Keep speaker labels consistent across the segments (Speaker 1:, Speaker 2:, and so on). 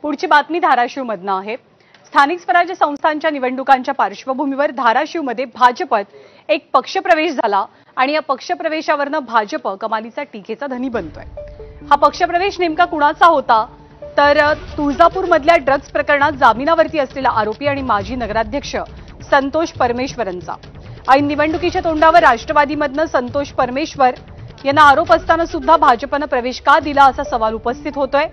Speaker 1: पुढची बातमी धाराशिवमधनं आहे। स्थानिक स्वराज्य संस्थांच्या निवडणुकांच्या पार्श्वभूमीवर धाराशिवमध्ये भाजपत एक पक्षप्रवेश झाला आणि या पक्षप्रवेशावरनं भाजप कमालीचा टीकेचा धनी बनतोय। हा पक्षप्रवेश नेमका कुणाचा होता तर तुळजापूरमधल्या ड्रग्ज प्रकरणात जामिनावरती असलेला आरोपी आणि माजी नगराध्यक्ष संतोष परमेश्वरांचा। ऐन निवडणुकीच्या तोंडावर राष्ट्रवादीमधनं संतोष परमेश्वर यांना आरोप असताना सुद्धा भाजपनं प्रवेश का दिला असा सवाल उपस्थित होतोय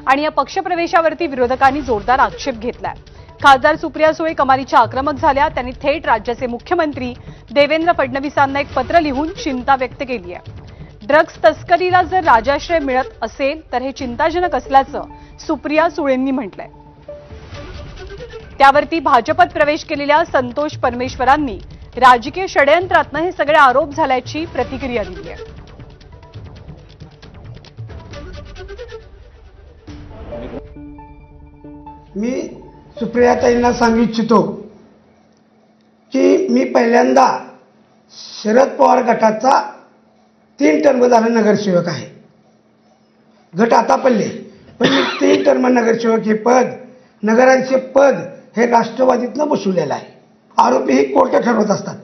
Speaker 1: आणि या पक्षप्रवेशावरती विरोधकांनी जोरदार आक्षेप घेतलाय। खासदार सुप्रिया सुळे कमालीच्या आक्रमक झाल्या। त्यांनी थेट राज्याचे मुख्यमंत्री देवेंद्र फडणवीसांना एक पत्र लिहून चिंता व्यक्त केली आहे। ड्रग्ज तस्करीला जर राजाश्रय मिळत असेल तर हे चिंताजनक असल्याचं सुप्रिया सुळेंनी म्हटलंय। त्यावरती भाजपत प्रवेश केलेल्या संतोष परमेश्वरांनी राजकीय षडयंत्रातनं हे सगळे आरोप झाल्याची प्रतिक्रिया दिली आहे।
Speaker 2: मी सुप्रियाताईंना सांगू इच्छितो की मी पहिल्यांदा शरद पवार गटाचा 3 टर्म झाला नगरसेवक आहे। गट आता पडले पण मी 3 टर्म नगरसेवक हे पद नगरांचे पद हे राष्ट्रवादीतनं बसवलेलं आहे। आरोपी हे कोर्ट ठरवत असतात।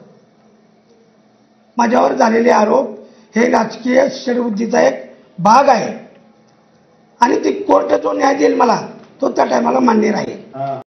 Speaker 2: माझ्यावर झालेले आरोप हे राजकीय षडबुद्धीचा एक भाग आहे आणि ती कोर्ट जो न्याय देईल मला तो त्या टायमाला मान्य राहील।